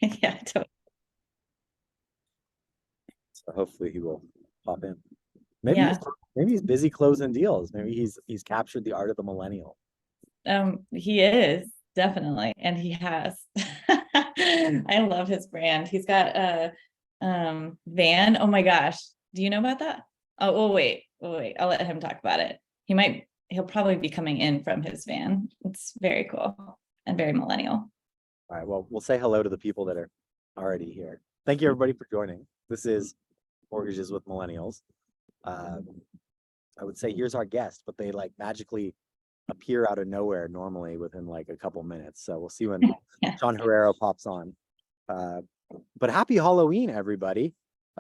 Yeah, totally. So hopefully he will pop in. Maybe Yeah. he's maybe he's busy closing deals. Maybe he's captured the art of the millennial. He is definitely, and he has. I love his brand. He's got a van. Oh my gosh. Do you know about that? Oh, wait. I'll let him talk about it. He'll probably be coming in from his van. It's very cool and very millennial. All right. Well, we'll say hello to the people that are already here. Thank you everybody for joining. This is Mortgages with Millennials. I would say here's our guest, but they like magically appear out of nowhere normally within like a couple minutes. So we'll see when Yeah. Shawn Herrero pops on. But happy Halloween, everybody.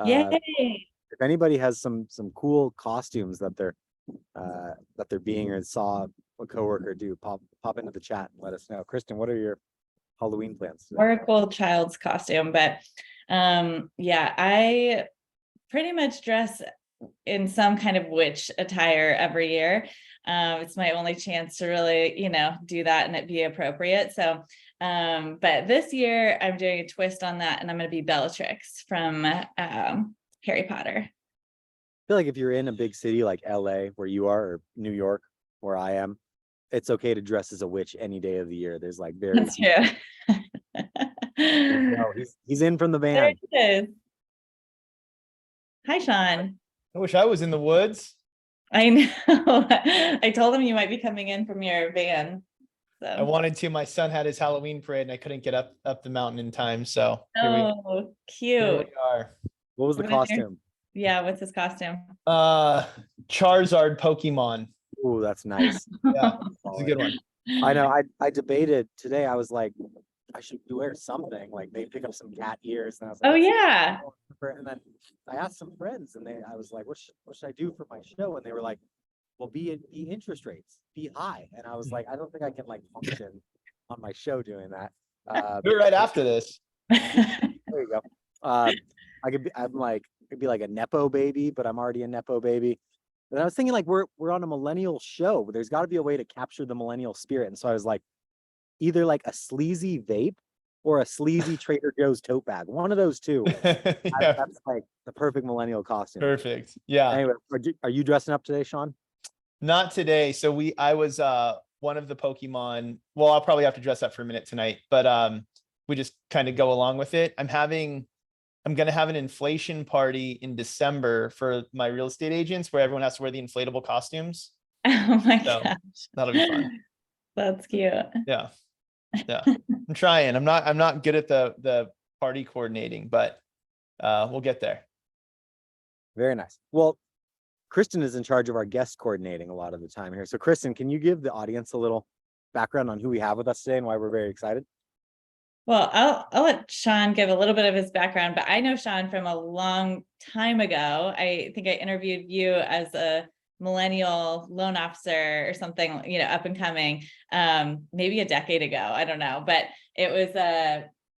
Yay. If anybody has some cool costumes that they're being or saw a coworker do, pop into the chat and let us know. Kristin, what are your Halloween plans today? Or a cool child's costume, but yeah, I pretty much dress in some kind of witch attire every year. It's my only chance to really, do that and it be appropriate. So, but this year I'm doing a twist on that, and I'm going to be Bellatrix from Harry Potter. I feel like if you're in a big city like LA, where you are, or New York, where I am, it's okay to dress as a witch any day of the year. There's like very That's true. no, he's in from the There band. it is. Hi, Shawn. I wish I was in the woods. I know. I told him you might be coming in from your van. So. I wanted to. My son had his Halloween parade and I couldn't get up the mountain in time. So here Cute. we are. What was the costume? Yeah, what's his costume? Charizard Pokemon. Oh, that's nice. Yeah, it's a good one. I know. I debated today. I was like, I should wear something. Like maybe pick up some cat ears. And I was like, oh yeah. And then I asked some friends, and I was like, what should I do for my show? And they were like, well, be interest rates, be high. And I was like, I don't think I can like function on my show doing that. Do it right after this. There you go. It'd be like a Nepo baby, but I'm already a Nepo baby. And I was thinking like we're on a millennial show. There's got to be a way to capture the millennial spirit. And so I was like, either like a sleazy vape or a sleazy Trader Joe's tote bag. One of those two. Yeah. That's like the perfect millennial costume. Perfect. Yeah. Anyway, are you dressing up today, Shawn? Not today. So I was one of the Pokemon. Well, I'll probably have to dress up for a minute tonight, but we just kind of go along with it. I'm going to have an inflation party in December for my real estate agents where everyone has to wear the inflatable costumes. Oh my gosh. That'll be fun. That's cute. Yeah. Yeah. I'm trying. I'm not good at the party coordinating, but we'll get there. Very nice. Well, Kristin is in charge of our guest coordinating a lot of the time here. So Kristin, can you give the audience a little background on who we have with us today and why we're very excited? Well, I'll let Shawn give a little bit of his background, but I know Shawn from a long time ago. I think I interviewed you as a millennial loan officer or something, up and coming, maybe a decade ago. I don't know, but it was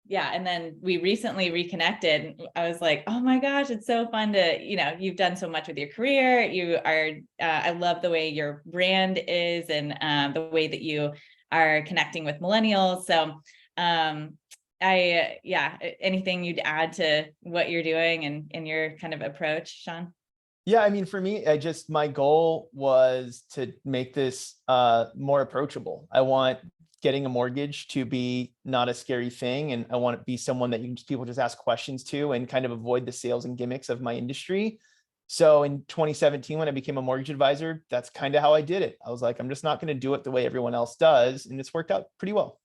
yeah. And then we recently reconnected. I was like, oh my gosh, it's so fun to, you've done so much with your career. You are, I love the way your brand is and the way that you are connecting with millennials. So anything you'd add to what you're doing and in your kind of approach, Shawn? Yeah, I mean, for me, my goal was to make this more approachable. I want getting a mortgage to be not a scary thing. And I want to be someone that people just ask questions to and kind of avoid the sales and gimmicks of my industry. So in 2017, when I became a mortgage advisor, that's kind of how I did it. I was like, I'm just not going to do it the way everyone else does. And it's worked out pretty well.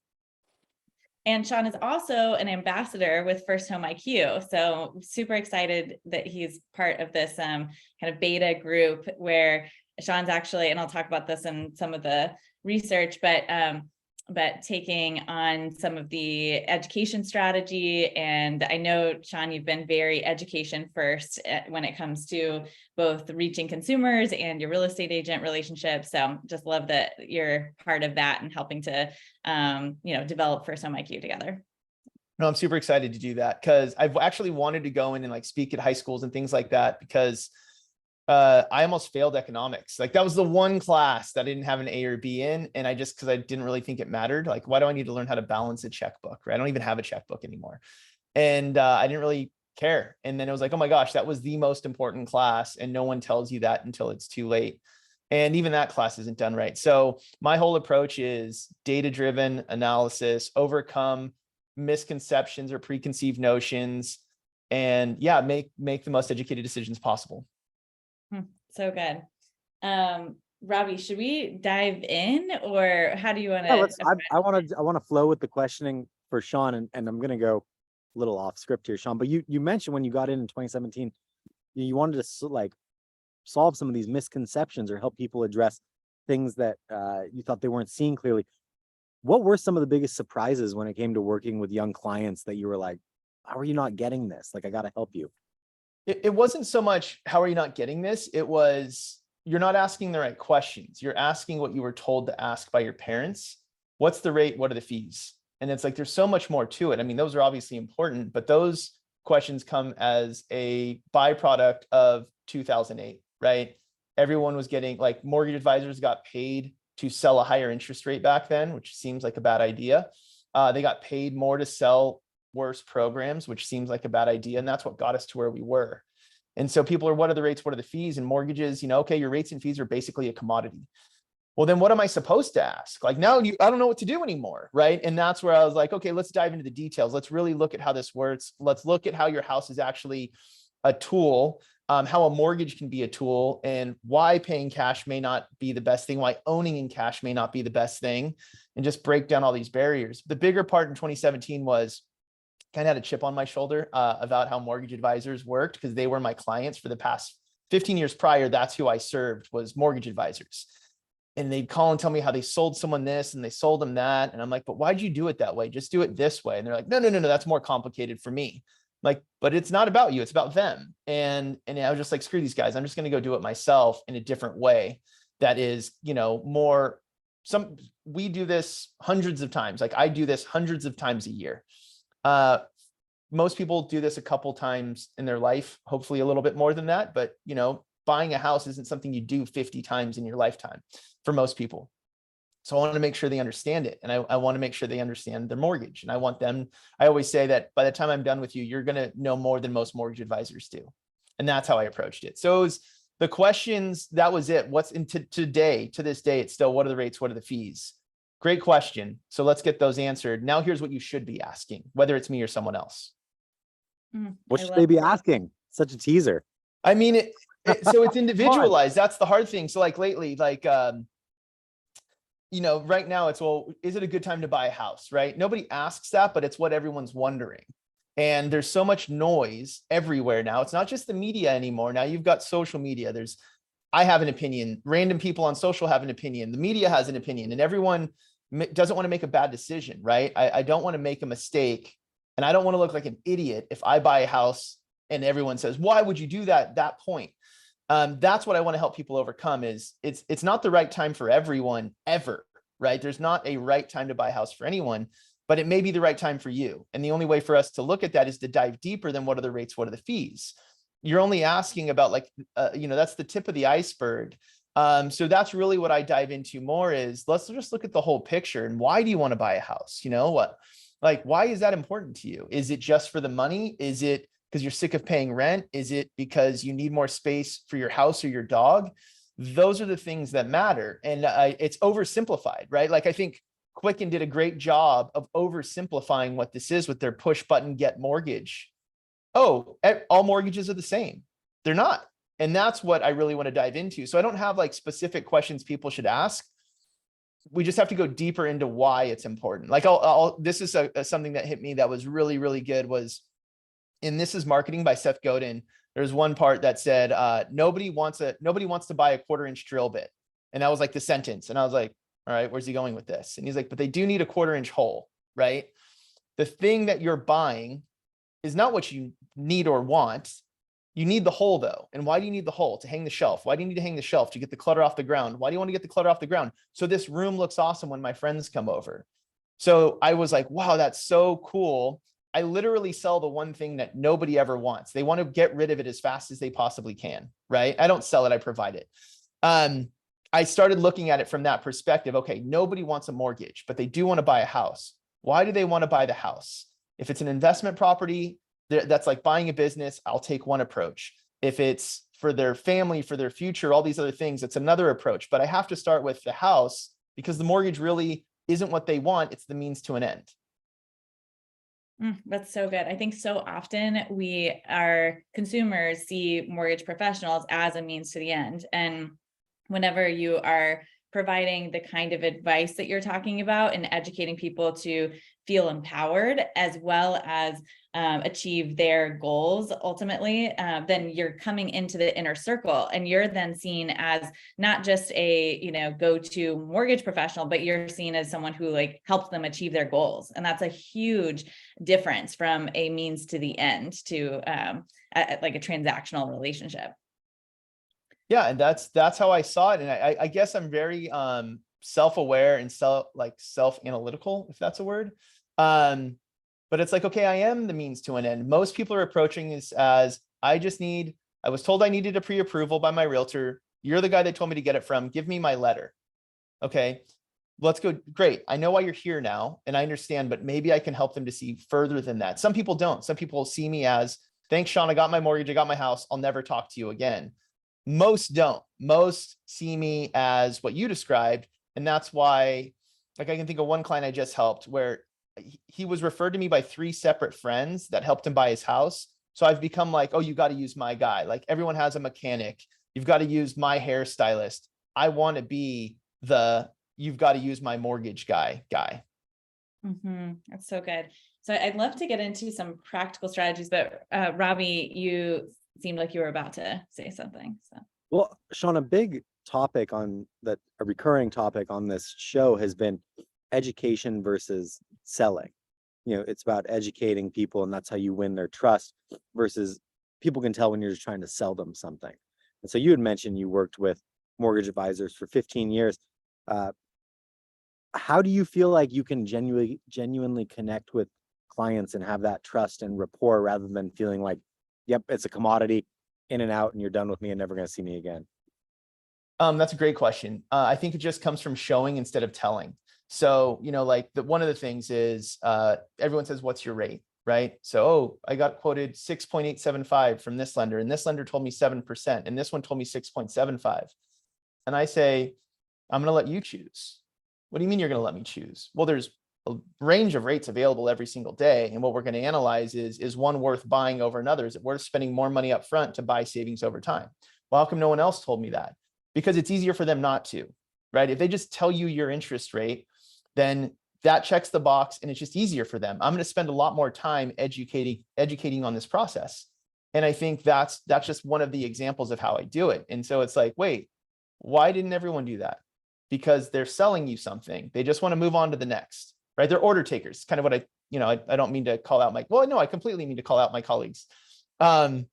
And Shawn is also an ambassador with First Home IQ. So super excited that he's part of this kind of beta group where Shawn's actually, and I'll talk about this in some of the research, but taking on some of the education strategy. And I know, Shawn, you've been very education first when it comes to both reaching consumers and your real estate agent relationships. So just love that you're part of that and helping to, develop First Home IQ together. No, I'm super excited to do that because I've actually wanted to go in and like speak at high schools and things like that, because I almost failed economics. Like that was the one class that I didn't have an A or B in. And cause I didn't really think it mattered. Like, why do I need to learn how to balance a checkbook? Right? I don't even have a checkbook anymore. And I didn't really care. And then it was like, oh my gosh, that was the most important class. And no one tells you that until it's too late. And even that class isn't done right. So my whole approach is data-driven analysis, overcome misconceptions or preconceived notions, and yeah, make the most educated decisions possible. So good. Robbie, should we dive in, or how do you want to? Yeah, I want to flow with the questioning for Shawn, and I'm going to go a little off script here, Shawn, but you mentioned when you got in 2017, you wanted to like solve some of these misconceptions or help people address things that you thought they weren't seeing clearly. What were some of the biggest surprises when it came to working with young clients that you were like, how are you not getting this? Like, I got to help you. It wasn't so much, how are you not getting this? It was, you're not asking the right questions. You're asking what you were told to ask by your parents. What's the rate? What are the fees? And it's like, there's so much more to it. I mean, those are obviously important, but those questions come as a byproduct of 2008, right? Everyone was getting, like, mortgage advisors got paid to sell a higher interest rate back then, which seems like a bad idea. They got paid more to sell worse programs, which seems like a bad idea. And that's what got us to where we were. And so people are, what are the rates? What are the fees? And mortgages, okay, your rates and fees are basically a commodity. Well, then what am I supposed to ask? Like, now I don't know what to do anymore, right? And that's where I was like, okay, let's dive into the details. Let's really look at how this works. Let's look at how your house is actually a tool, how a mortgage can be a tool, and why paying cash may not be the best thing, why owning in cash may not be the best thing, and just break down all these barriers. The bigger part in 2017 was kind of had a chip on my shoulder about how mortgage advisors worked, because they were my clients for the past 15 years prior. That's who I served, was mortgage advisors. And they'd call and tell me how they sold someone this and they sold them that. And I'm like, but why'd you do it that way? Just do it this way. And they're like, no, that's more complicated for me. Like, but it's not about you, it's about them. And I was just like, screw these guys. I'm just going to go do it myself in a different way. That is, more, we do this hundreds of times. Like, I do this hundreds of times a year. Most people do this a couple times in their life, hopefully a little bit more than that. But, buying a house isn't something you do 50 times in your lifetime for most people. So I want to make sure they understand it. And I want to make sure they understand their mortgage. And I always say that by the time I'm done with you, you're going to know more than most mortgage advisors do. And that's how I approached it. So it was the questions, that was it. What's into today, to this day, it's still, what are the rates? What are the fees? Great question. So let's get those answered. Now here's what you should be asking, whether it's me or someone else. What should they be asking? Such a teaser. I mean, so it's individualized. That's the hard thing. So like lately, like, right now it's, well, is it a good time to buy a house? Right? Nobody asks that, but it's what everyone's wondering. And there's so much noise everywhere now. It's not just the media anymore. Now you've got social media. I have an opinion. Random people on social have an opinion. The media has an opinion, and everyone doesn't want to make a bad decision, right? I don't want to make a mistake, and I don't want to look like an idiot if I buy a house and everyone says, why would you do that? That point. That's what I want to help people overcome. Is it's not the right time for everyone ever, right? There's not a right time to buy a house for anyone, but it may be the right time for you. And the only way for us to look at that is to dive deeper than what are the rates, what are the fees. You're only asking about, like, that's the tip of the iceberg. So that's really what I dive into more, is let's just look at the whole picture. And why do you want to buy a house? Why is that important to you? Is it just for the money? Is it because you're sick of paying rent? Is it because you need more space for your house or your dog? Those are the things that matter. And it's oversimplified, right? Like, I think Quicken did a great job of oversimplifying what this is with their push button get mortgage. Oh, all mortgages are the same. They're not. And that's what I really want to dive into. So I don't have like specific questions people should ask. We just have to go deeper into why it's important. Like, this is something that hit me that was really, really good, was in This Is Marketing by Seth Godin. There's one part that said, nobody wants to buy a 1/4-inch drill bit. And that was like the sentence. And I was like, all right, where's he going with this? And he's like, but they do need a 1/4-inch hole, right? The thing that you're buying is not what you need or want. You need the hole though. And why do you need the hole? To hang the shelf. Why do you need to hang the shelf? To get the clutter off the ground. Why do you want to get the clutter off the ground? So this room looks awesome when my friends come over. So I was like, wow, that's so cool. I literally sell the one thing that nobody ever wants. They want to get rid of it as fast as they possibly can, right? I don't sell it, I provide it. I started looking at it from that perspective. Okay, nobody wants a mortgage, but they do want to buy a house. Why do they want to buy the house? If it's an investment property, that's like buying a business, I'll take one approach. If it's for their family, for their future, all these other things, it's another approach. But I have to start with the house because the mortgage really isn't what they want. It's the means to an end. That's so good. I think so often our consumers see mortgage professionals as a means to the end. And whenever you are providing the kind of advice that you're talking about and educating people to feel empowered as well as achieve their goals ultimately, then you're coming into the inner circle and you're then seen as not just a, go-to mortgage professional, but you're seen as someone who like helped them achieve their goals. And that's a huge difference from a means to the end to like a transactional relationship. Yeah, and that's how I saw it. And I guess I'm very self-aware and self-analytical, if that's a word. But it's like, okay, I am the means to an end. Most people are approaching this as I was told I needed a pre-approval by my realtor. You're the guy that told me to get it from. Give me my letter. Okay, let's go. Great. I know why you're here now and I understand, but maybe I can help them to see further than that. Some people don't. Some people see me as, thanks, Shawn, I got my mortgage, I got my house. I'll never talk to you again. Most don't. Most see me as what you described. And that's why, like, I can think of one client I just helped where he was referred to me by 3 separate friends that helped him buy his house. So I've become like, oh, you got to use my guy. Like everyone has a mechanic. You've got to use my hairstylist. I want to be you've got to use my mortgage guy. That's so good. So I'd love to get into some practical strategies, but Robbie, you seemed like you were about to say something. So. Well, Shawn, a big topic a recurring topic on this show has been education versus selling. It's about educating people and that's how you win their trust versus people can tell when you're just trying to sell them something. And so you had mentioned you worked with mortgage advisors for 15 years. How do you feel like you can genuinely connect with clients and have that trust and rapport rather than feeling like, yep, it's a commodity, in and out, and you're done with me and never going to see me again? That's a great question. I think it just comes from showing instead of telling. So, one of the things is everyone says, what's your rate, right? So, I got quoted 6.875 from this lender, and this lender told me 7%, and this one told me 6.75. And I say, I'm going to let you choose. What do you mean you're going to let me choose? Well, there's a range of rates available every single day. And what we're going to analyze is one worth buying over another? Is it worth spending more money up front to buy savings over time? Well, how come no one else told me that? Because it's easier for them not to, right? If they just tell you your interest rate, then that checks the box and it's just easier for them. I'm going to spend a lot more time educating on this process. And I think that's just one of the examples of how I do it. And so it's like, wait, why didn't everyone do that? Because they're selling you something. They just want to move on to the next, right? They're order takers. Kind of what I don't mean to call out I completely mean to call out my colleagues. They're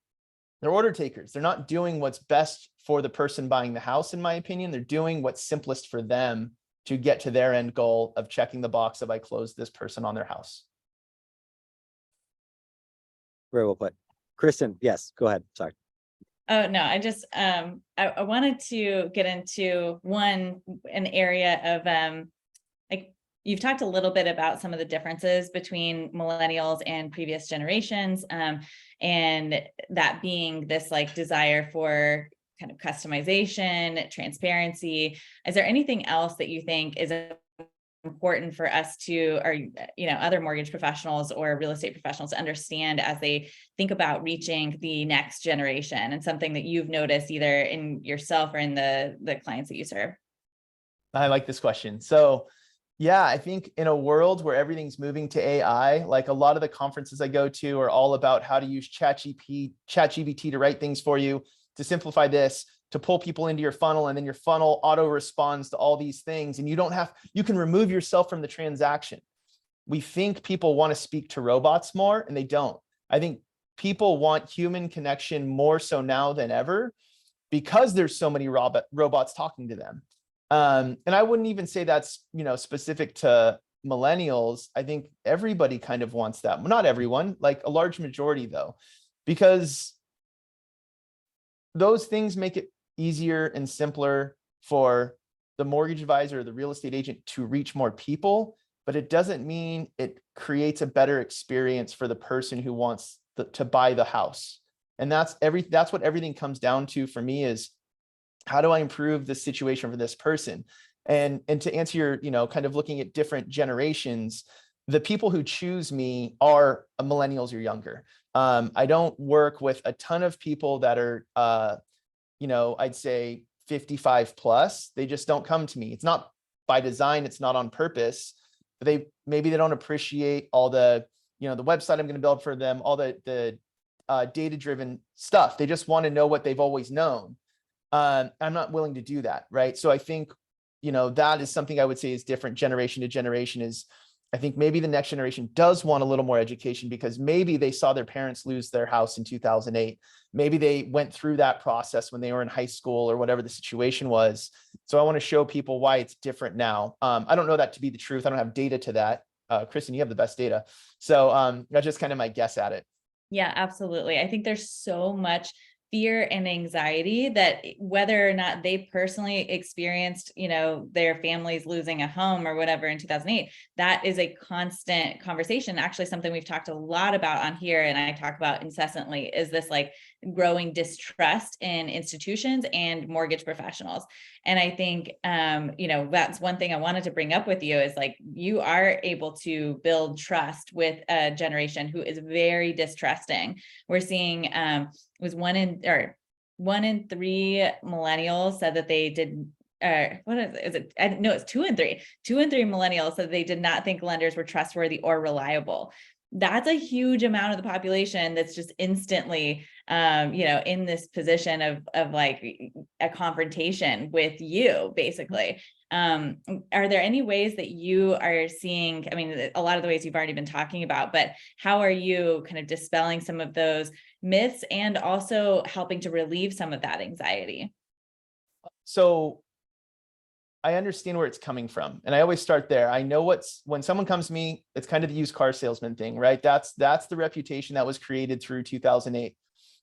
order takers. They're not doing what's best for the person buying the house, in my opinion. They're doing what's simplest for them to get to their end goal of checking the box of I closed this person on their house. Very well put. Kristin, yes, go ahead. Sorry. Oh, no, I just, I wanted to get into an area of, like, you've talked a little bit about some of the differences between millennials and previous generations, and that being this like desire for kind of customization, transparency. Is there anything else that you think is important for us to, or other mortgage professionals or real estate professionals to understand as they think about reaching the next generation, and something that you've noticed either in yourself or in the clients that you serve? I like this question. So yeah, I think in a world where everything's moving to AI, like a lot of the conferences I go to are all about how to use ChatGPT to write things for you, to simplify this, to pull people into your funnel, and then your funnel auto responds to all these things. And you can remove yourself from the transaction. We think people want to speak to robots more, and they don't. I think people want human connection more so now than ever because there's so many robots talking to them. And I wouldn't even say that's, specific to millennials, I think everybody kind of wants that. Well, not everyone, like a large majority though, because those things make it easier and simpler for the mortgage advisor or the real estate agent to reach more people, but it doesn't mean it creates a better experience for the person who wants to buy the house. And that's what everything comes down to for me is, how do I improve the situation for this person? And to answer your, kind of looking at different generations, the people who choose me are millennials or younger. I don't work with a ton of people that are, I'd say 55 plus. They just don't come to me. It's not by design. It's not on purpose. But maybe they don't appreciate all the, the website I'm going to build for them, all the data-driven stuff. They just want to know what they've always known. I'm not willing to do that, right? So I think, that is something I would say is different generation to generation. Is I think maybe the next generation does want a little more education because maybe they saw their parents lose their house in 2008. Maybe they went through that process when they were in high school or whatever the situation was. So I want to show people why it's different now. I don't know that to be the truth. I don't have data to that. Kristin, you have the best data. So that's just kind of my guess at it. Yeah, absolutely. I think there's so much fear and anxiety that whether or not they personally experienced, their families losing a home or whatever in 2008, that is a constant conversation. Actually, something we've talked a lot about on here, and I talk about incessantly, is this like growing distrust in institutions and mortgage professionals. And I think, that's one thing I wanted to bring up with you is like, you are able to build trust with a generation who is very distrusting. We're seeing, it was 1 in 3 millennials said that they did, what is it? No, it's 2 in 3. 2 in 3 millennials said they did not think lenders were trustworthy or reliable. That's a huge amount of the population that's just instantly, in this position of like a confrontation with you, basically. Are there any ways that you are seeing, I mean, a lot of the ways you've already been talking about, but how are you kind of dispelling some of those myths and also helping to relieve some of that anxiety? So I understand where it's coming from. And I always start there. I know when someone comes to me, it's kind of the used car salesman thing, right? That's the reputation that was created through 2008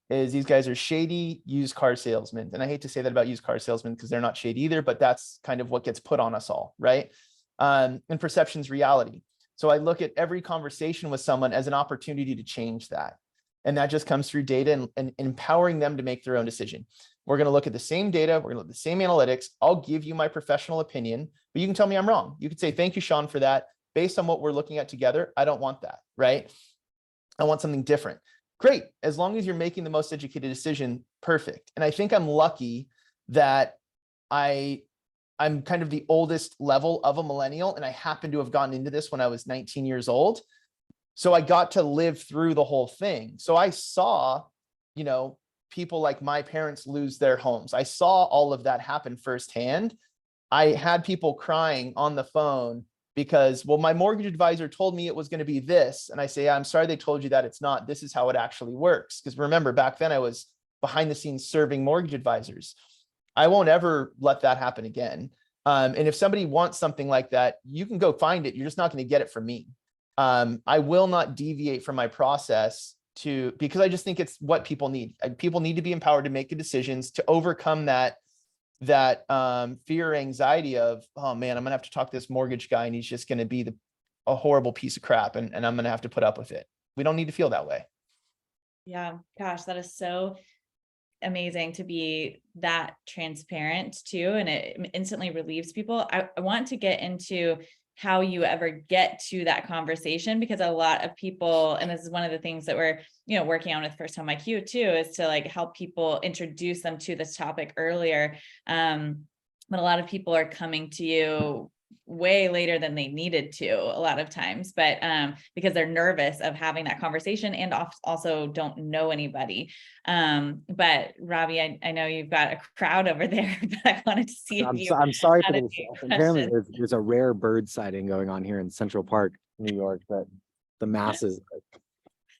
is these guys are shady used car salesmen. And I hate to say that about used car salesmen because they're not shady either, but that's kind of what gets put on us all, right? And perception's reality. So I look at every conversation with someone as an opportunity to change that. And that just comes through data and empowering them to make their own decision. We're going to look at the same data. We're going to look at the same analytics. I'll give you my professional opinion, but you can tell me I'm wrong. You could say, thank you, Shawn, for that. Based on what we're looking at together, I don't want that, right? I want something different. Great. As long as you're making the most educated decision, perfect. And I think I'm lucky that I'm kind of the oldest level of a millennial, and I happen to have gotten into this when I was 19 years old. So I got to live through the whole thing. So I saw, people like my parents lose their homes. I saw all of that happen firsthand. I had people crying on the phone because, well, my mortgage advisor told me it was going to be this. And I say, I'm sorry they told you that. It's not. This is how it actually works. Because remember, back then I was behind the scenes serving mortgage advisors. I won't ever let that happen again. And if somebody wants something like that, you can go find it. You're just not going to get it from me. I will not deviate from my process because I just think it's what people need. People need to be empowered to make good decisions to overcome that fear or anxiety of, oh man, I'm gonna have to talk to this mortgage guy and he's just gonna be a horrible piece of crap and I'm gonna have to put up with it. We don't need to feel that way. Yeah, gosh, that is so amazing to be that transparent too. And it instantly relieves people. I want to get into how you ever get to that conversation, because a lot of people, and this is one of the things that we're, working on with First Home IQ too, is to like help people introduce them to this topic earlier. But a lot of people are coming to you way later than they needed to a lot of times, but because they're nervous of having that conversation and also don't know anybody. But Robbie, I know you've got a crowd over there, but I wanted to see if I'm sorry for this. Apparently there's a rare bird sighting going on here in Central Park, New York, that the masses,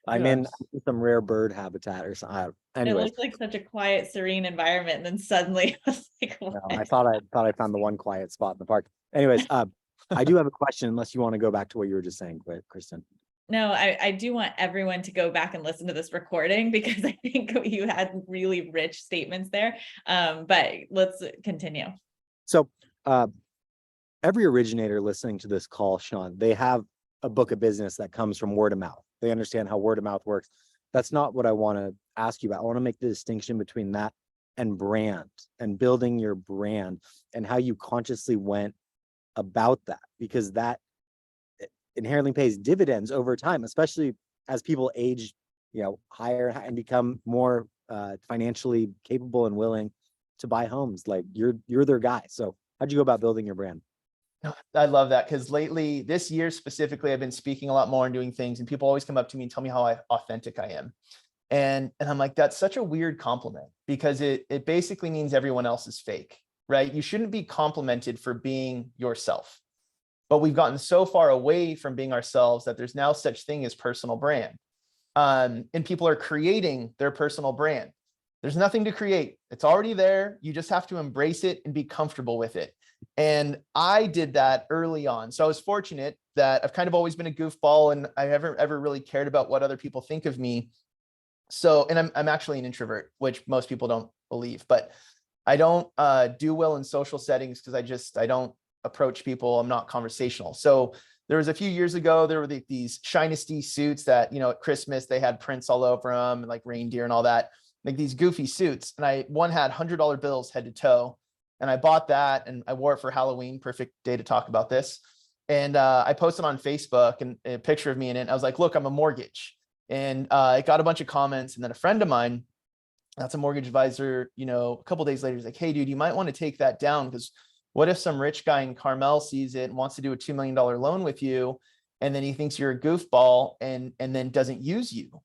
I'm in some rare bird habitat or something. Anyways. It looked like such a quiet, serene environment. And then suddenly I was like, no, I thought I found the one quiet spot in the park. Anyways, I do have a question, unless you want to go back to what you were just saying, Kristin. No, I do want everyone to go back and listen to this recording because I think you had really rich statements there. But let's continue. So every originator listening to this call, Shawn, they have a book of business that comes from word of mouth. They understand how word of mouth works. That's not what I want to ask you about. I want to make the distinction between that and brand and building your brand and how you consciously went about that, because that inherently pays dividends over time, especially as people age, higher and become more financially capable and willing to buy homes. Like you're their guy. So how'd you go about building your brand? I love that, because lately, this year specifically, I've been speaking a lot more and doing things, and people always come up to me and tell me how authentic I am. And I'm like, that's such a weird compliment, because it basically means everyone else is fake, right? You shouldn't be complimented for being yourself. But we've gotten so far away from being ourselves that there's now such thing as personal brand. And people are creating their personal brand. There's nothing to create. It's already there. You just have to embrace it and be comfortable with it. And I did that early on. So I was fortunate that I've kind of always been a goofball, and I never ever really cared about what other people think of me. So, and I'm actually an introvert, which most people don't believe, but I don't do well in social settings because I don't approach people. I'm not conversational. So there was a few years ago, there were these Shinesty suits that, at Christmas, they had prints all over them, like reindeer and all that, like these goofy suits. And one had $100 bills head to toe. And I bought that and I wore it for Halloween. Perfect day to talk about this. And I posted on Facebook and a picture of me in it. I was like, look, I'm a mortgage. And it got a bunch of comments. And then a friend of mine, that's a mortgage advisor, a couple of days later, he's like, hey, dude, you might want to take that down, because what if some rich guy in Carmel sees it and wants to do a $2 million loan with you, and then he thinks you're a goofball and then doesn't use you?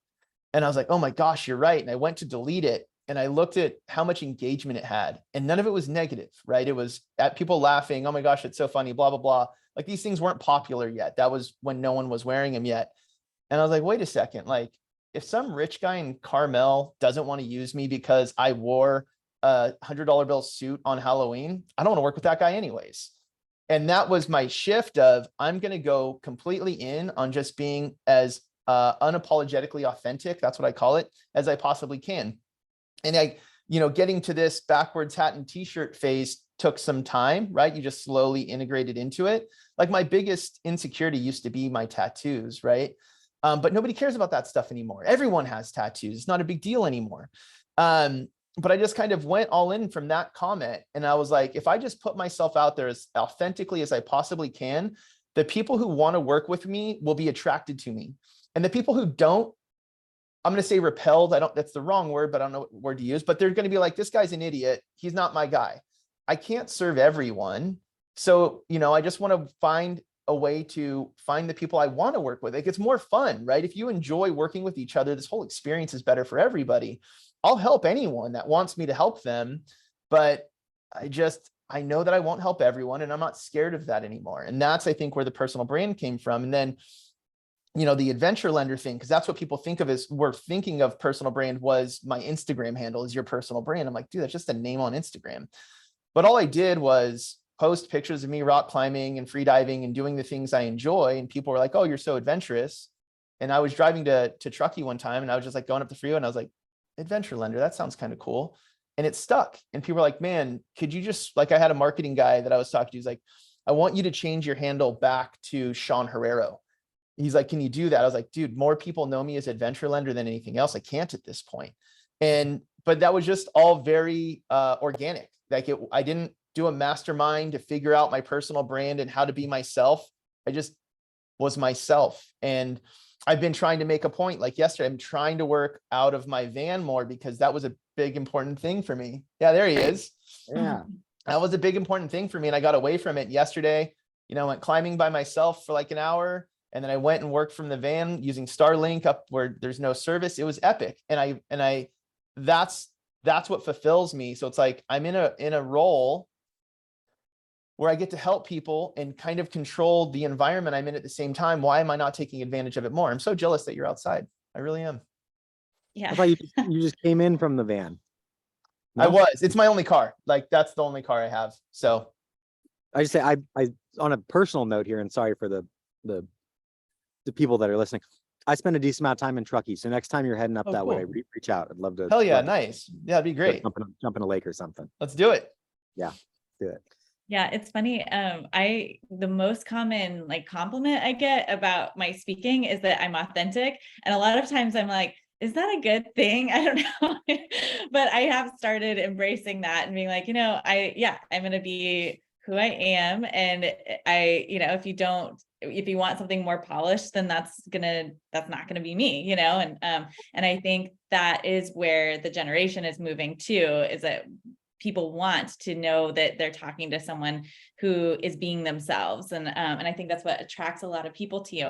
And I was like, oh my gosh, you're right. And I went to delete it, and I looked at how much engagement it had, and none of it was negative, right? It was at people laughing, oh my gosh, it's so funny, blah, blah, blah. Like, these things weren't popular yet. That was when no one was wearing them yet. And I was like, wait a second, like, if some rich guy in Carmel doesn't want to use me because I wore a $100 bill suit on Halloween, I don't want to work with that guy anyways. And that was my shift of, I'm going to go completely in on just being as unapologetically authentic, that's what I call it, as I possibly can. And getting to this backwards hat and t-shirt phase took some time, right? You just slowly integrated into it. Like, my biggest insecurity used to be my tattoos, right? But nobody cares about that stuff anymore. Everyone has tattoos. It's not a big deal anymore. But I just kind of went all in from that comment. And I was like, if I just put myself out there as authentically as I possibly can, the people who want to work with me will be attracted to me. And the people who don't, I'm going to say repelled. That's the wrong word, but I don't know what word to use, but they're going to be like, this guy's an idiot. He's not my guy. I can't serve everyone. So, I just want to find a way to find the people I want to work with. It gets more fun, right? If you enjoy working with each other, this whole experience is better for everybody. I'll help anyone that wants me to help them, but I know that I won't help everyone, and I'm not scared of that anymore. And that's, I think, where the personal brand came from. And then, the adventure lender thing, because that's what people think of as we're thinking of personal brand, was my Instagram handle is your personal brand. I'm like, dude, that's just a name on Instagram. But all I did was post pictures of me rock climbing and free diving and doing the things I enjoy. And people were like, oh, you're so adventurous. And I was driving to Truckee one time, and I was just like going up the freeway, and I was like, adventure lender, that sounds kind of cool. And it stuck. And people were like, man, could you just, like, I had a marketing guy that I was talking to. He's like, I want you to change your handle back to Shawn Herrero. He's like, can you do that? I was like, dude, more people know me as adventure lender than anything else. I can't at this point. But that was just all very organic. Like, I didn't do a mastermind to figure out my personal brand and how to be myself. I just was myself. And I've been trying to make a point, like yesterday, I'm trying to work out of my van more, because that was a big, important thing for me. Yeah, there he is. Yeah. That was a big, important thing for me. And I got away from it yesterday. I went climbing by myself for like an hour. And then I went and worked from the van using Starlink up where there's no service. It was epic. And that's what fulfills me. So it's like, I'm in a role where I get to help people and kind of control the environment I'm in at the same time. Why am I not taking advantage of it more? I'm so jealous that you're outside. I really am. Yeah. I thought you just came in from the van. No? No? It's my only car. Like, that's the only car I have. So. I just say I on a personal note here, and sorry for the people that are listening. I spend a decent amount of time in Truckee, so next time you're heading up Oh, that way, cool. reach out. I'd love to. Hell yeah, love to nice. Yeah, that'd be great. jump in a lake or something. Let's do it. Yeah, do it. Yeah, it's funny. The most common like compliment I get about my speaking is that I'm authentic. And a lot of times I'm like, is that a good thing? I don't know. But I have started embracing that and being like, I'm going to be who I am. And if you want something more polished, then that's not gonna be me, and I think that is where the generation is moving to, is that people want to know that they're talking to someone who is being themselves. And I think that's what attracts a lot of people to you.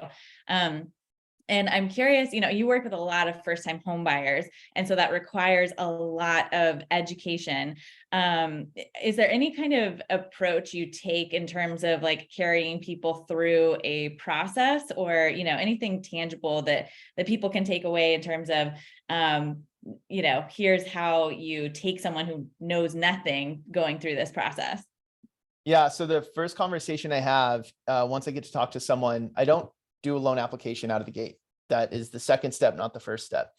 And I'm curious, you work with a lot of first-time home buyers, and so that requires a lot of education. Is there any kind of approach you take in terms of like carrying people through a process, or, anything tangible that people can take away in terms of, here's how you take someone who knows nothing going through this process? Yeah. So the first conversation I have, once I get to talk to someone, I don't do a loan application out of the gate. That is the second step, not the first step.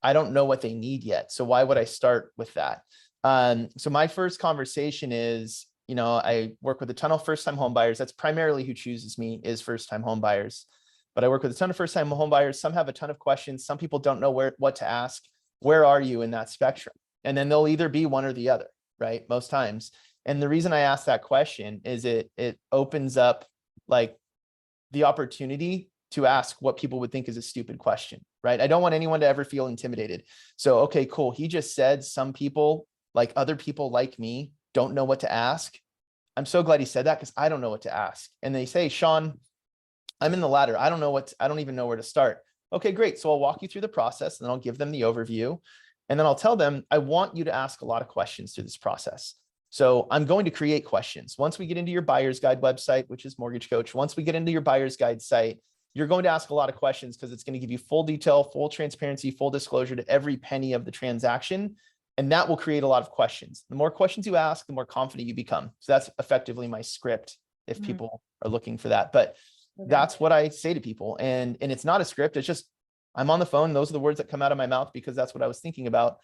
I don't know what they need yet. So why would I start with that? So my first conversation is, I work with a ton of first-time home buyers. That's primarily who chooses me, is first-time home buyers. But I work with a ton of first-time home buyers. Some have a ton of questions. Some people don't know what to ask. Where are you in that spectrum? And then they'll either be one or the other, right? Most times. And the reason I ask that question is it opens up like the opportunity to ask what people would think is a stupid question, right? I don't want anyone to ever feel intimidated. So, okay, cool. He just said some people, like other people like me, don't know what to ask. I'm so glad he said that, because I don't know what to ask. And they say, Shawn, I'm in the ladder. I don't even know where to start. Okay, great. So I'll walk you through the process, and then I'll give them the overview. And then I'll tell them, I want you to ask a lot of questions through this process. So I'm going to create questions. Once we get into your buyer's guide website, which is Mortgage Coach, once we get into your buyer's guide site, you're going to ask a lot of questions, because it's going to give you full detail, full transparency, full disclosure to every penny of the transaction. And that will create a lot of questions. The more questions you ask, the more confident you become. So that's effectively my script if people are looking for that. But that's what I say to people. And it's not a script. It's just, I'm on the phone. Those are the words that come out of my mouth because that's what I was thinking about.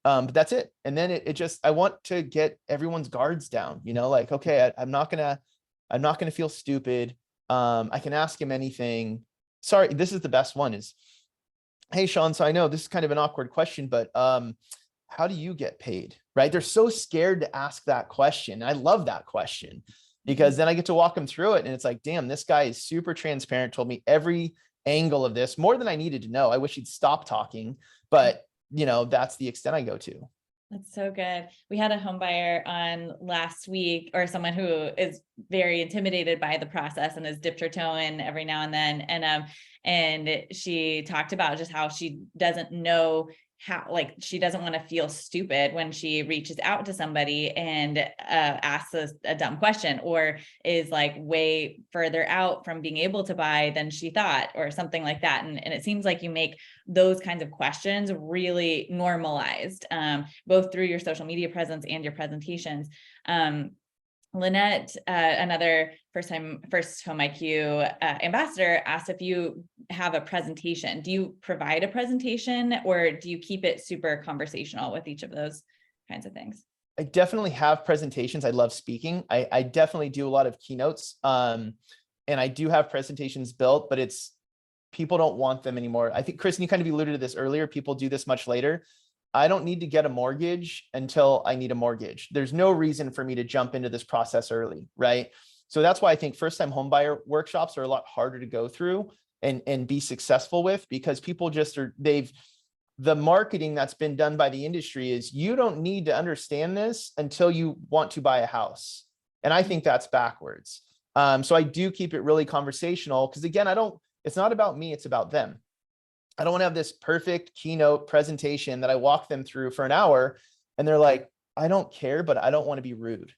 But that's it. And then I want to get everyone's guards down, like, okay, I'm not going to feel stupid. I can ask him anything. Sorry, this is the best one is, hey, Shawn, so I know this is kind of an awkward question, but how do you get paid? Right? They're so scared to ask that question. I love that question, because then I get to walk them through it. And it's like, damn, this guy is super transparent, told me every angle of this, more than I needed to know. I wish he'd stop talking, but that's the extent I go to. That's so good. We had a home buyer on last week, or someone who is very intimidated by the process and has dipped her toe in every now and then. And she talked about just how she doesn't know how, like, she doesn't want to feel stupid when she reaches out to somebody and asks a dumb question, or is like way further out from being able to buy than she thought, or something like that. And it seems like you make those kinds of questions really normalized, both through your social media presence and your presentations. Lynette, another first home IQ ambassador, asked if you have a presentation. Do you provide a presentation, or do you keep it super conversational with each of those kinds of things? I definitely have presentations. I love speaking. I definitely do a lot of keynotes. And I do have presentations built, but people don't want them anymore. I think, Kristin, you kind of alluded to this earlier. People do this much later. I don't need to get a mortgage until I need a mortgage. There's no reason for me to jump into this process early, right? So that's why I think first-time homebuyer workshops are a lot harder to go through and be successful with, because people just the marketing that's been done by the industry is, you don't need to understand this until you want to buy a house. And I think that's backwards. So I do keep it really conversational, because again, it's not about me, it's about them. I don't want to have this perfect keynote presentation that I walk them through for an hour and they're like, I don't care, but I don't want to be rude.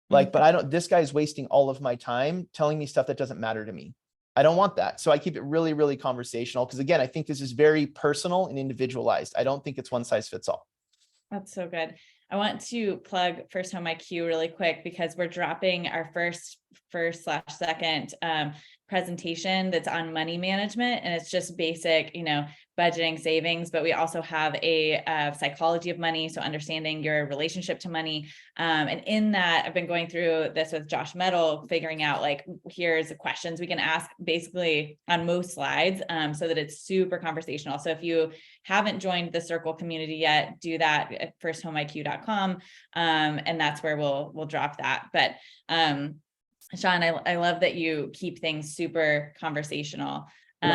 Like, but this guy's wasting all of my time telling me stuff that doesn't matter to me. I don't want that. So I keep it really, really conversational, because again, I think this is very personal and individualized. I don't think it's one size fits all. That's so good. I want to plug First Home IQ really quick because we're dropping our first/second presentation that's on money management, and it's just basic, budgeting, savings, but we also have a psychology of money, so understanding your relationship to money. And in that, I've been going through this with Josh Metal, figuring out like, here's the questions we can ask basically on most slides, so that it's super conversational. So if you haven't joined the Circle community yet, do that at firsthomiq.com, and that's where we'll drop that. But Shawn, I love that you keep things super conversational. And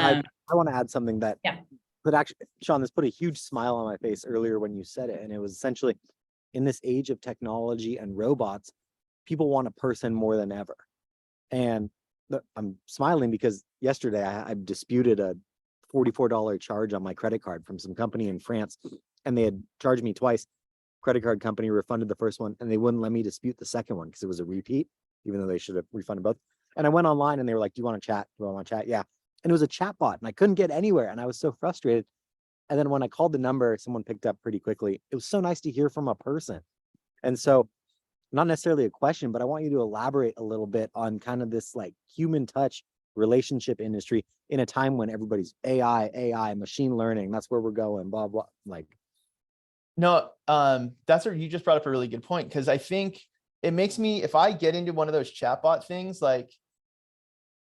I want to add something that, Yeah. But actually, Shawn, this put a huge smile on my face earlier when you said it. And it was essentially, in this age of technology and robots, people want a person more than ever. And I'm smiling because yesterday I disputed a $44 charge on my credit card from some company in France, and they had charged me twice. Credit card company refunded the first one, and they wouldn't let me dispute the second one because it was a repeat, even though they should have refunded both. And I went online and they were like, do you want to chat? Do I want to chat? Yeah. And it was a chat bot and I couldn't get anywhere. And I was so frustrated. And then when I called the number, someone picked up pretty quickly. It was so nice to hear from a person. And so, not necessarily a question, but I want you to elaborate a little bit on kind of this like human touch relationship industry in a time when everybody's AI, machine learning, that's where we're going, blah, blah. Like, No, that's where you just brought up a really good point. Cause I think it makes me, if I get into one of those chatbot things, like,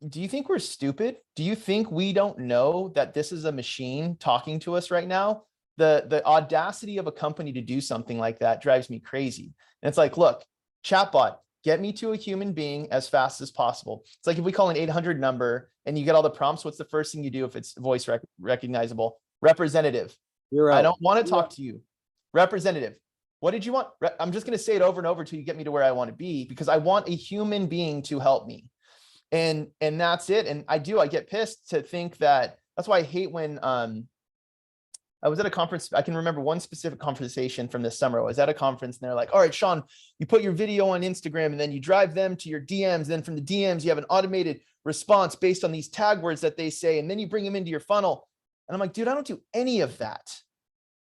do you think we're stupid? Do you think we don't know that this is a machine talking to us right now? The audacity of a company to do something like that drives me crazy. And it's like, look, chatbot, get me to a human being as fast as possible. It's like if we call an 800 number and you get all the prompts, what's the first thing you do if it's voice recognizable? Representative. I don't want to talk to you. Representative. What did you want? I'm just going to say it over and over until you get me to where I want to be, because I want a human being to help me. And that's it. And I get pissed to think that. That's why I hate when I was at a conference. I can remember one specific conversation from this summer. I was at a conference and they're like, all right, Shawn, you put your video on Instagram and then you drive them to your DMs. Then from the DMs, you have an automated response based on these tag words that they say. And then you bring them into your funnel. And I'm like, dude, I don't do any of that.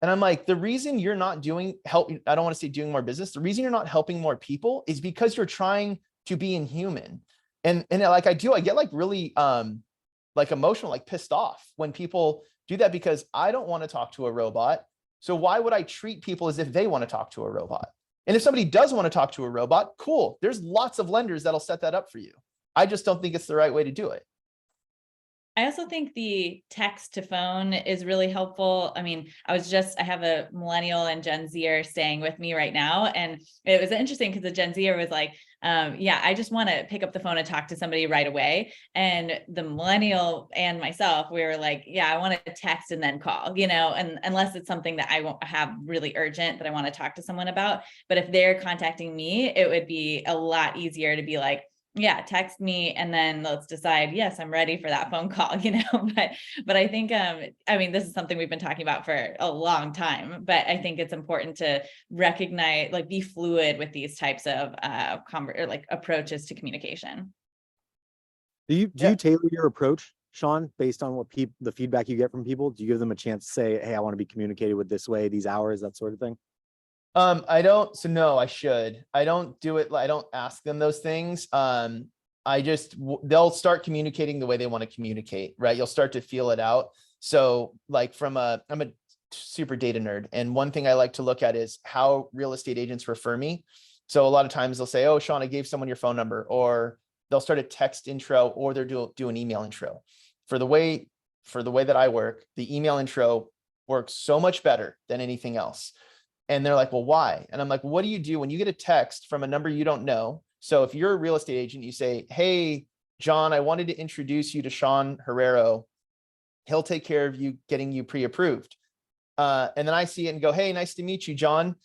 And I'm like, the reason you're not I don't want to say doing more business. The reason you're not helping more people is because you're trying to be inhuman. And like I get like really like emotional, like pissed off when people do that, because I don't want to talk to a robot. So why would I treat people as if they want to talk to a robot? And if somebody does want to talk to a robot, cool. There's lots of lenders that'll set that up for you. I just don't think it's the right way to do it. I also think the text to phone is really helpful. I mean, I have a millennial and Gen Zer staying with me right now. And it was interesting because the Gen Zer was like, I just want to pick up the phone and talk to somebody right away. And the millennial and myself, we were like, I want to text and then call, and unless it's something that I won't have really urgent that I want to talk to someone about. But if they're contacting me, it would be a lot easier to be like, text me and then let's decide, yes, I'm ready for that phone call, but I think, this is something we've been talking about for a long time, but I think it's important to recognize, like, be fluid with these types of approaches to communication. Do you tailor your approach, Shawn, based on what the feedback you get from people? Do you give them a chance to say, hey, I want to be communicated with this way, these hours, that sort of thing? I don't. So no, I should. I don't do it. I don't ask them those things. They'll start communicating the way they want to communicate, right? You'll start to feel it out. So like I'm a super data nerd. And one thing I like to look at is how real estate agents refer me. So a lot of times they'll say, oh, Shawn, I gave someone your phone number, or they'll start a text intro, or they'll do an email intro. For the way that I work, the email intro works so much better than anything else. And they're like, well, why? And I'm like, what do you do when you get a text from a number you don't know? So if you're a real estate agent, you say, hey, John, I wanted to introduce you to Shawn Herrero. He'll take care of you getting you pre-approved. And then I see it and go, hey, nice to meet you, John.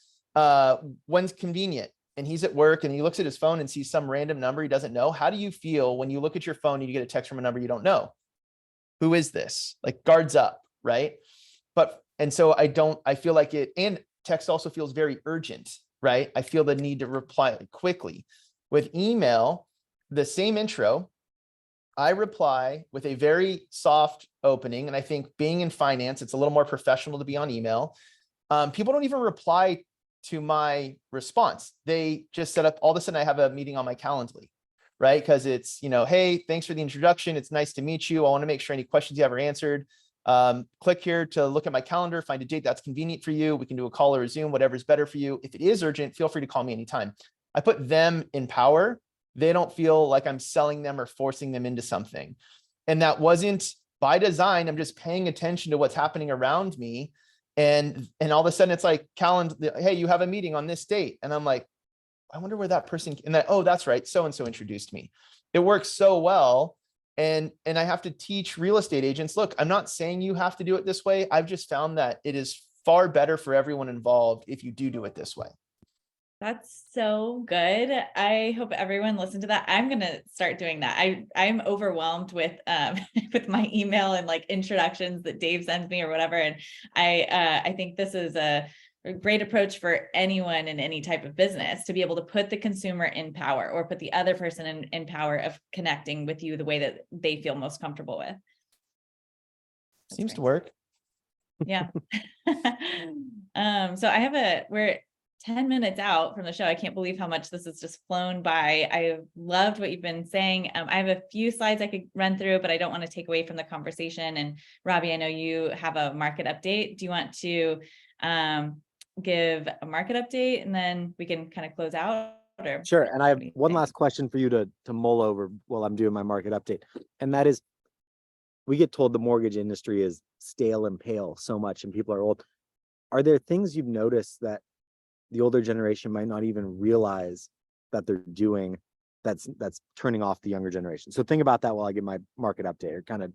When's convenient? And he's at work and he looks at his phone and sees some random number he doesn't know. How do you feel when you look at your phone and you get a text from a number you don't know? Who is this? Like, guards up, right? And so I feel like it, and text also feels very urgent, right? I feel the need to reply quickly. With email, the same intro, I reply with a very soft opening. And I think being in finance, it's a little more professional to be on email. People don't even reply to my response. They just set up, all of a sudden I have a meeting on my Calendly, right? Because it's, hey, thanks for the introduction. It's nice to meet you. I want to make sure any questions you have are answered. Click here to look at my calendar, find a date that's convenient for you. We can do a call or a Zoom, whatever's better for you. If it is urgent, feel free to call me anytime. I put them in power. They don't feel like I'm selling them or forcing them into something. And that wasn't by design. I'm just paying attention to what's happening around me. And all of a sudden it's like calendar, hey, you have a meeting on this date. And I'm like, I wonder where that person, and that, oh, that's right. So-and-so introduced me. It works so well. And I have to teach real estate agents, look, I'm not saying you have to do it this way. I've just found that it is far better for everyone involved if you do it this way. That's so good. I hope everyone listened to that. I'm going to start doing that. I'm overwhelmed with with my email and like introductions that Dave sends me or whatever. And I think this is a great approach for anyone in any type of business to be able to put the consumer in power or put the other person in power of connecting with you the way that they feel most comfortable with. Seems to work. Yeah. So we're 10 minutes out from the show. I can't believe how much this has just flown by. I loved what you've been saying. I have a few slides I could run through, but I don't want to take away from the conversation. And Robbie, I know you have a market update. Do you want to give a market update and then we can kind of close out? Or sure. And I have one last question for you to mull over while I'm doing my market update. And that is, we get told the mortgage industry is stale and pale so much and people are old. Are there things you've noticed that the older generation might not even realize that they're doing that's turning off the younger generation? So think about that while I give my market update. It kind of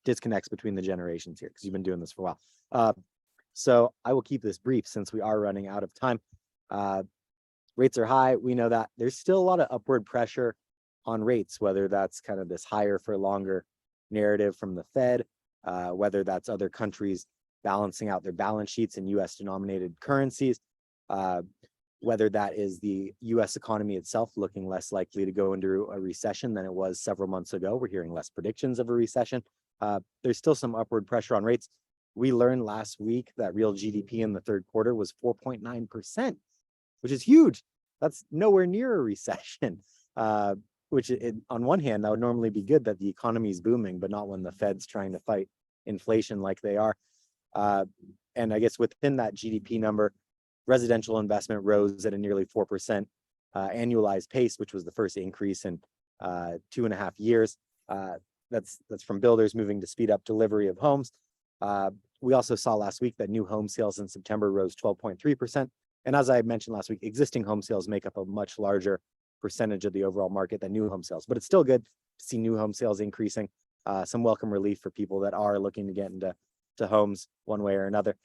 disconnects between the generations here because you've been doing this for a while. So I will keep this brief since we are running out of time. Rates are high. We know that. There's still a lot of upward pressure on rates, whether that's kind of this higher for longer narrative from the Fed, whether that's other countries balancing out their balance sheets in US denominated currencies, whether that is the US economy itself looking less likely to go into a recession than it was several months ago. We're hearing less predictions of a recession. There's still some upward pressure on rates. We learned last week that real GDP in the third quarter was 4.9%, which is huge. That's nowhere near a recession, which on one hand, that would normally be good that the economy is booming, but not when the Fed's trying to fight inflation like they are. And I guess within that GDP number, residential investment rose at a nearly 4% annualized pace, which was the first increase in 2.5 years. That's from builders moving to speed up delivery of homes. We also saw last week that new home sales in September rose 12.3%. And as I mentioned last week, existing home sales make up a much larger percentage of the overall market than new home sales. But it's still good to see new home sales increasing. Some welcome relief for people that are looking to get into homes one way or another.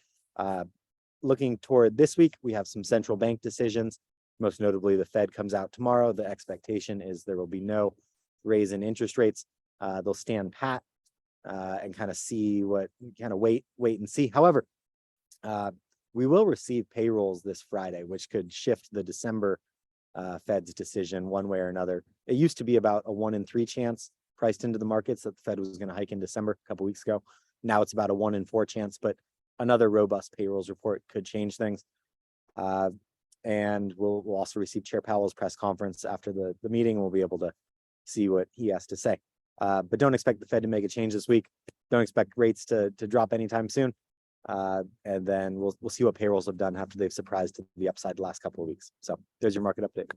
Looking toward this week, we have some central bank decisions. Most notably, the Fed comes out tomorrow. The expectation is there will be no raise in interest rates. They'll stand pat and kind of see wait and see. However, we will receive payrolls this Friday, which could shift the December Fed's decision one way or another. It used to be about a 1 in 3 chance priced into the markets that the Fed was going to hike in December a couple weeks ago. Now it's about a 1 in 4 chance, but another robust payrolls report could change things. And we'll also receive Chair Powell's press conference after the meeting. We'll be able to see what he has to say. But don't expect the Fed to make a change this week. Don't expect rates to drop anytime soon. And then we'll see what payrolls have done after they've surprised to the upside the last couple of weeks. So there's your market update.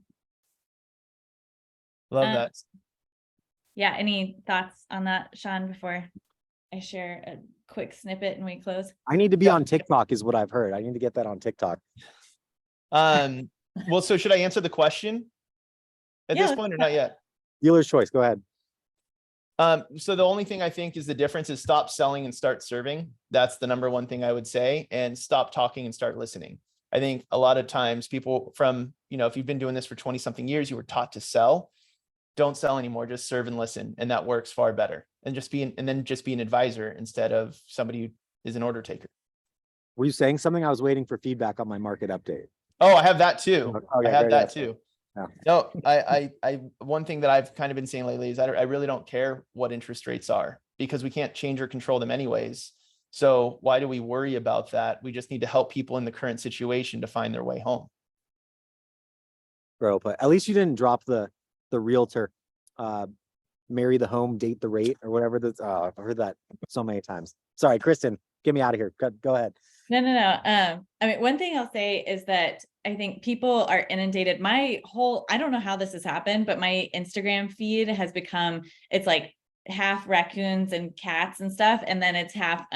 Love that. Yeah. Any thoughts on that, Shawn, before I share a quick snippet and we close? I need to be on TikTok is what I've heard. I need to get that on TikTok. Well, so should I answer the question at this point or not yet? Dealer's choice. Go ahead. So the only thing I think is the difference is stop selling and start serving. That's the number one thing I would say, and stop talking and start listening. I think a lot of times people from, if you've been doing this for 20 something years, you were taught to sell. Don't sell anymore, just serve and listen. And that works far better. And just be an advisor instead of somebody who is an order taker. Were you saying something? I was waiting for feedback on my market update. Oh, I have that too. Okay, I have that too. Yeah. No, I one thing that I've kind of been saying lately is I really don't care what interest rates are because we can't change or control them anyways. So why do we worry about that? We just need to help people in the current situation to find their way home. Bro, but at least you didn't drop the realtor, marry the home, date the rate, or whatever. That's I've heard that so many times. Sorry, Kristin, get me out of here. Go ahead. No. I mean, one thing I'll say is that I think people are inundated. I don't know how this has happened, but my Instagram feed has become, it's like half raccoons and cats and stuff. And then it's half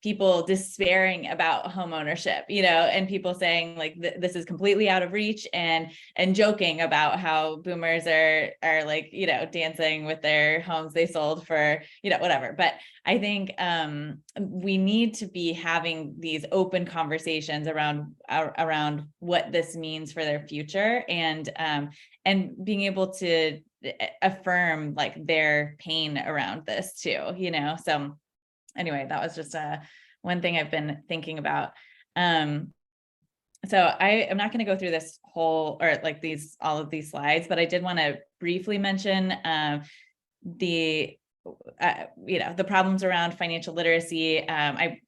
people despairing about home ownership, and people saying like, this is completely out of reach, and joking about how boomers are like, dancing with their homes they sold for, whatever. But I think we need to be having these open conversations around what this means for their future, and being able to affirm like their pain around this too, so anyway, that was just one thing I've been thinking about. So I am not going to go through this whole, or like all of these slides, but I did want to briefly mention the problems around financial literacy. I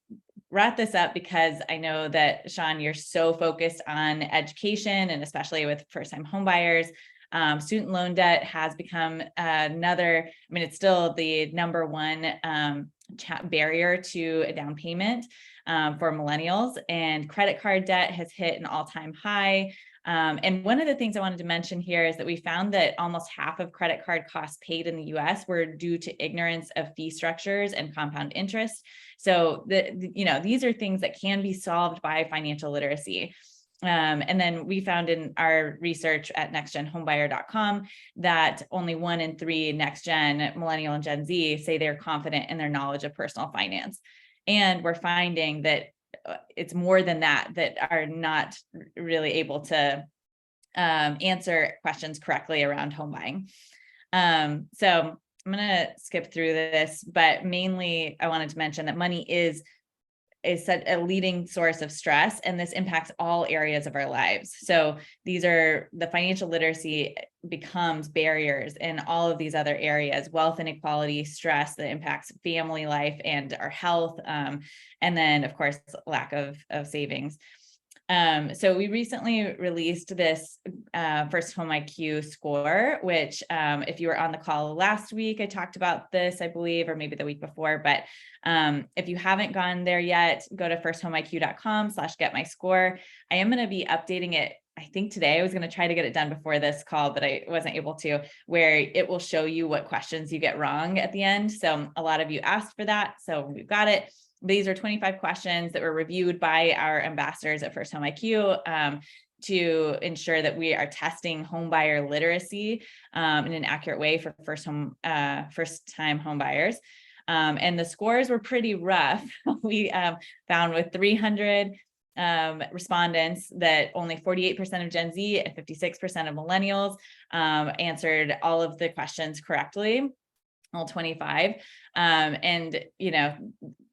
brought this up because I know that, Shawn, you're so focused on education, and especially with first-time homebuyers. Student loan debt has become it's still the number one barrier to a down payment for millennials, and credit card debt has hit an all-time high. And one of the things I wanted to mention here is that we found that almost half of credit card costs paid in the US were due to ignorance of fee structures and compound interest. So these are things that can be solved by financial literacy. And then we found in our research at nextgenhomebuyer.com that only 1 in 3 next gen millennial and Gen Z say they're confident in their knowledge of personal finance. And we're finding that it's more than that are not really able to answer questions correctly around home buying. So I'm going to skip through this, but mainly I wanted to mention that money is such a leading source of stress, and this impacts all areas of our lives. So the financial literacy becomes barriers in all of these other areas: wealth inequality, stress that impacts family life and our health, and then of course lack of savings. So we recently released this First Home IQ score, which if you were on the call last week, I talked about this, I believe, or maybe the week before. But if you haven't gone there yet, go to firsthomeiq.com/getmyscore. I am going to be updating it. I think today. I was going to try to get it done before this call, but I wasn't able to, where it will show you what questions you get wrong at the end. So a lot of you asked for that. So we've got it. These are 25 questions that were reviewed by our ambassadors at First Home IQ to ensure that we are testing homebuyer literacy in an accurate way for first-time homebuyers. And the scores were pretty rough. We found with 300 respondents that only 48% of Gen Z and 56% of millennials answered all of the questions correctly. All 25. And,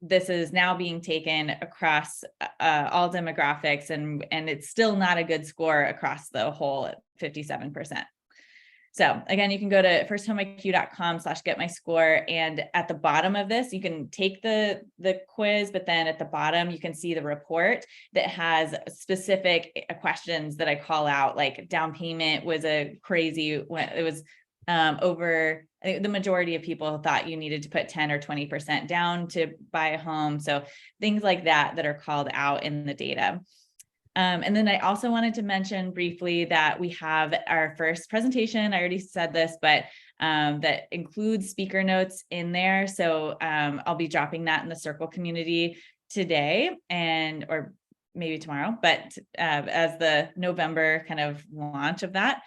this is now being taken across all demographics, and it's still not a good score across the whole at 57%. So again, you can go to firsthomeiq.com/getmyscore. And at the bottom of this, you can take the quiz, but then at the bottom, you can see the report that has specific questions that I call out, like down payment was it was over, I think the majority of people thought you needed to put 10 or 20% down to buy a home. So things like that are called out in the data. And then I also wanted to mention briefly that we have our first presentation. I already said this, but that includes speaker notes in there. So I'll be dropping that in the Circle community today or maybe tomorrow, but as the November kind of launch of that.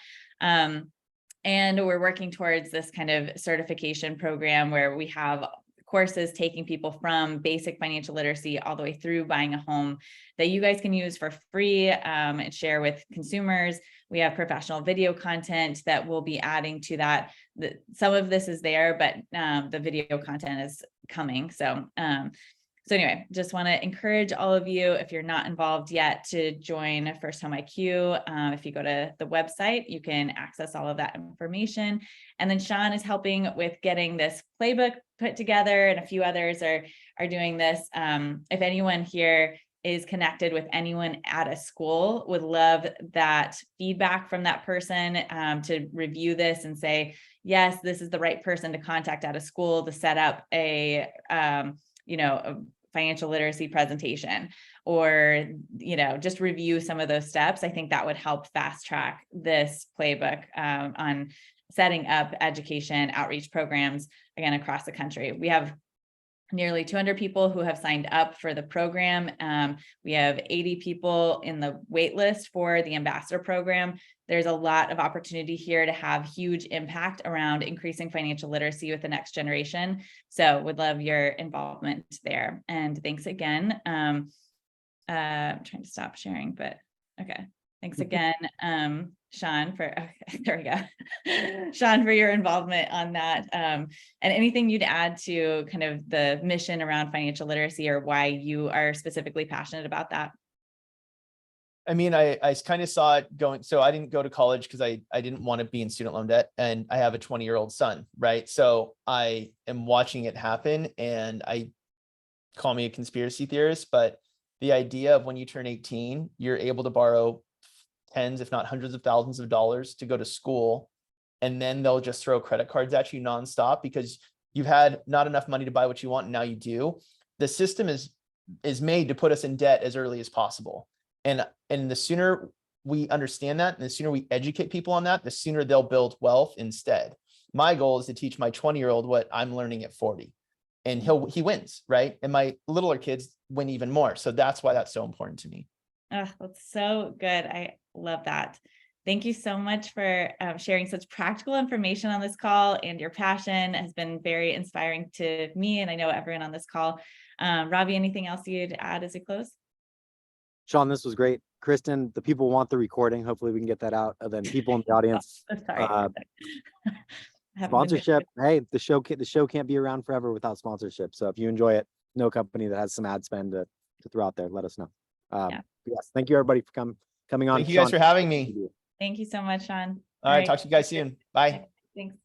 And we're working towards this kind of certification program where we have courses taking people from basic financial literacy all the way through buying a home that you guys can use for free and share with consumers. We have professional video content that we'll be adding to that. Some of this is there, but the video content is coming. So anyway, just want to encourage all of you, if you're not involved yet, to join First Home IQ. If you go to the website, you can access all of that information. And then Shawn is helping with getting this playbook put together, and a few others are are doing this. If anyone here is connected with anyone at a school, would love that feedback from that person, to review this and say, yes, this is the right person to contact at a school to set up a financial literacy presentation, or, just review some of those steps. I think that would help fast track this playbook on setting up education outreach programs, again, across the country. We have nearly 200 people who have signed up for the program. We have 80 people in the wait list for the ambassador program. There's a lot of opportunity here to have huge impact around increasing financial literacy with the next generation. So would love your involvement there. And thanks again. I'm trying to stop sharing, but okay. Thanks again, Shawn, there we go. Shawn, for your involvement on that. And anything you'd add to kind of the mission around financial literacy, or why you are specifically passionate about that? I mean, I kind of saw it going. So I didn't go to college because I didn't want to be in student loan debt, and I have a 20-year-old son, right? So I am watching it happen, and call me a conspiracy theorist, but the idea of when you turn 18, you're able to borrow tens, if not hundreds of thousands of dollars to go to school. And then they'll just throw credit cards at you nonstop because you've had not enough money to buy what you want. And now you do. The system is made to put us in debt as early as possible. And the sooner we understand that, and the sooner we educate people on that, the sooner they'll build wealth instead. My goal is to teach my 20-year-old what I'm learning at 40, and he wins, right? And my littler kids win even more. So that's why that's so important to me. Oh, that's so good. I love that. Thank you so much for sharing such practical information on this call, and your passion has been very inspiring to me, and I know everyone on this call. Robbie, anything else you'd add as we close? Shawn, this was great. Kristin, the people want the recording. Hopefully we can get that out. And then people in the audience, sponsorship. Hey, the show can't be around forever without sponsorship. So if you enjoy it, no company that has some ad spend to throw out there, let us know. Yes, thank you everybody for coming on. Thank you guys for having me. Thank you so much, Shawn. All right, talk to you guys soon. Bye. Thanks.